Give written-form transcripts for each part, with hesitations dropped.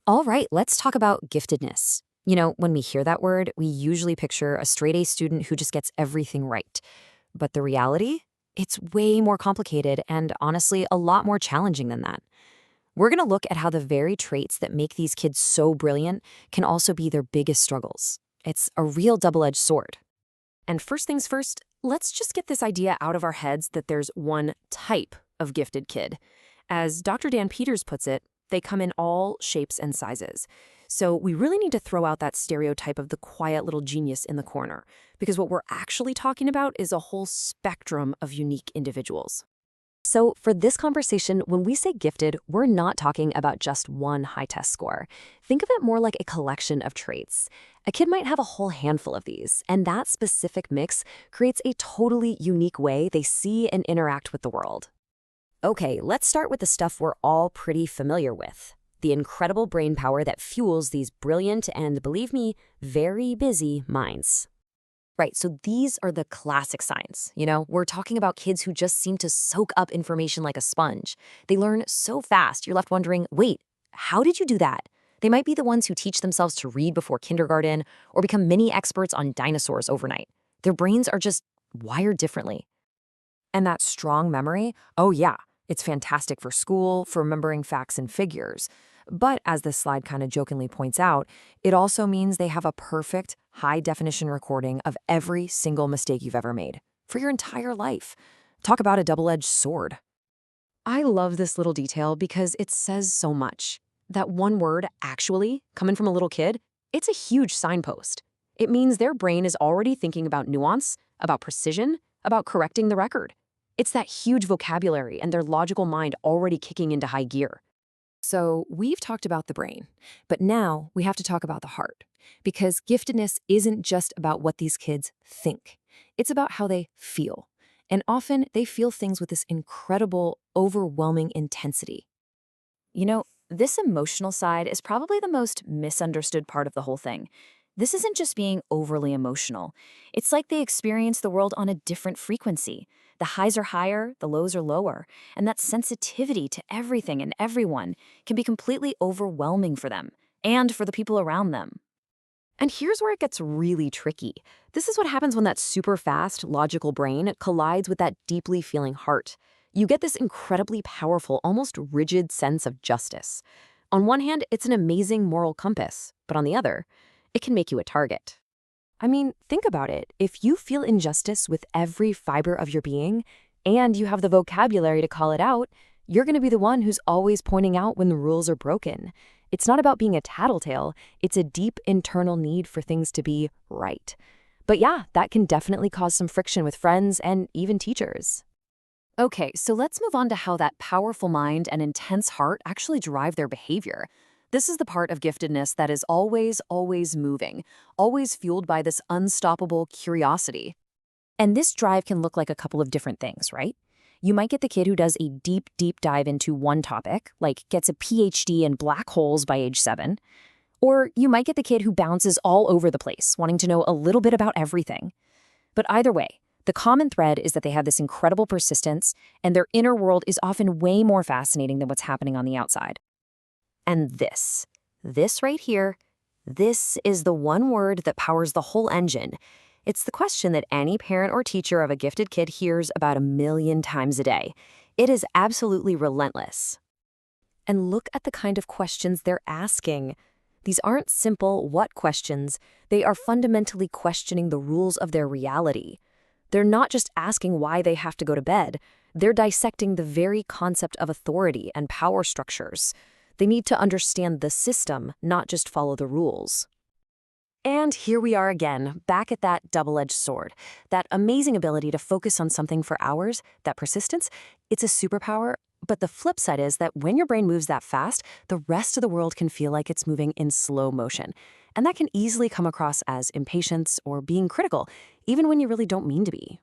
All right, let's talk about giftedness. You know, when we hear that word, we usually picture a straight A student who just gets everything right. But the reality? It's way more complicated and honestly a lot more challenging than that. We're going to look at how the very traits that make these kids so brilliant can also be their biggest struggles. It's a real double edged sword. And first things first, let's just get this idea out of our heads that there's one type of gifted kid. As Dr. Dan Peters puts it, they come in all shapes and sizes. So we really need to throw out that stereotype of the quiet little genius in the corner, because what we're actually talking about is a whole spectrum of unique individuals. So, for this conversation, when we say gifted, we're not talking about just one high test score. Think of it more like a collection of traits. A kid might have a whole handful of these, and that specific mix creates a totally unique way they see and interact with the world. Okay, let's start with the stuff we're all pretty familiar with. The incredible brain power that fuels these brilliant and, believe me, very busy minds. Right, so these are the classic signs. We're talking about kids who just seem to soak up information like a sponge. They learn so fast, you're left wondering, wait, how did you do that? They might be the ones who teach themselves to read before kindergarten or become mini experts on dinosaurs overnight. Their brains are just wired differently. And that strong memory, oh yeah, it's fantastic for school, for remembering facts and figures. But as this slide kind of jokingly points out, it also means they have a perfect, high-definition recording of every single mistake you've ever made for your entire life. Talk about a double-edged sword. I love this little detail because it says so much. That one word, actually, coming from a little kid, it's a huge signpost. It means their brain is already thinking about nuance, about precision, about correcting the record. It's that huge vocabulary and their logical mind already kicking into high gear. So we've talked about the brain, but now we have to talk about the heart, because giftedness isn't just about what these kids think. It's about how they feel. And often they feel things with this incredible, overwhelming intensity. This emotional side is probably the most misunderstood part of the whole thing. This isn't just being overly emotional. It's like they experience the world on a different frequency. The highs are higher, the lows are lower, and that sensitivity to everything and everyone can be completely overwhelming for them and for the people around them. And here's where it gets really tricky. This is what happens when that super fast, logical brain collides with that deeply feeling heart. You get this incredibly powerful, almost rigid sense of justice. On one hand, it's an amazing moral compass, but on the other, it can make you a target. I mean, think about it. If you feel injustice with every fiber of your being, and you have the vocabulary to call it out, you're going to be the one who's always pointing out when the rules are broken. It's not about being a tattletale, it's a deep internal need for things to be right. But yeah, that can definitely cause some friction with friends and even teachers. Okay, so let's move on to how that powerful mind and intense heart actually drive their behavior. This is the part of giftedness that is always moving, always fueled by this unstoppable curiosity. And this drive can look like a couple of different things, right? You might get the kid who does a deep dive into one topic, like gets a PhD in black holes by age 7. Or you might get the kid who bounces all over the place, wanting to know a little bit about everything. But either way, the common thread is that they have this incredible persistence, and their inner world is often way more fascinating than what's happening on the outside. And this right here, this is the one word that powers the whole engine. It's the question that any parent or teacher of a gifted kid hears about 1,000,000 times a day. It is absolutely relentless. And look at the kind of questions they're asking. These aren't simple what questions. They are fundamentally questioning the rules of their reality. They're not just asking why they have to go to bed. They're dissecting the very concept of authority and power structures. They need to understand the system, not just follow the rules. And here we are again, back at that double-edged sword. That amazing ability to focus on something for hours, that persistence, it's a superpower. But the flip side is that when your brain moves that fast, the rest of the world can feel like it's moving in slow motion. And that can easily come across as impatience or being critical, even when you really don't mean to be.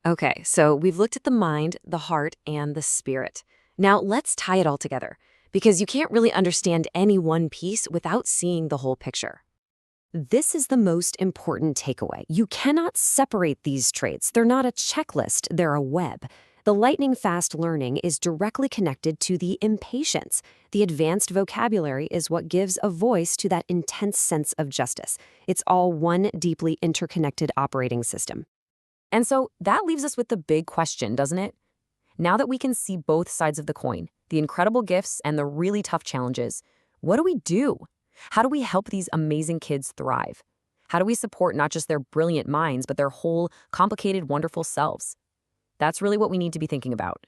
Okay, so we've looked at the mind, the heart, and the spirit. Now let's tie it all together, because you can't really understand any one piece without seeing the whole picture. This is the most important takeaway. You cannot separate these traits. They're not a checklist, they're a web. The lightning-fast learning is directly connected to the impatience. The advanced vocabulary is what gives a voice to that intense sense of justice. It's all one deeply interconnected operating system. And so that leaves us with the big question, doesn't it? Now that we can see both sides of the coin, the incredible gifts and the really tough challenges, what do we do? How do we help these amazing kids thrive? How do we support not just their brilliant minds, but their whole, complicated, wonderful selves? That's really what we need to be thinking about.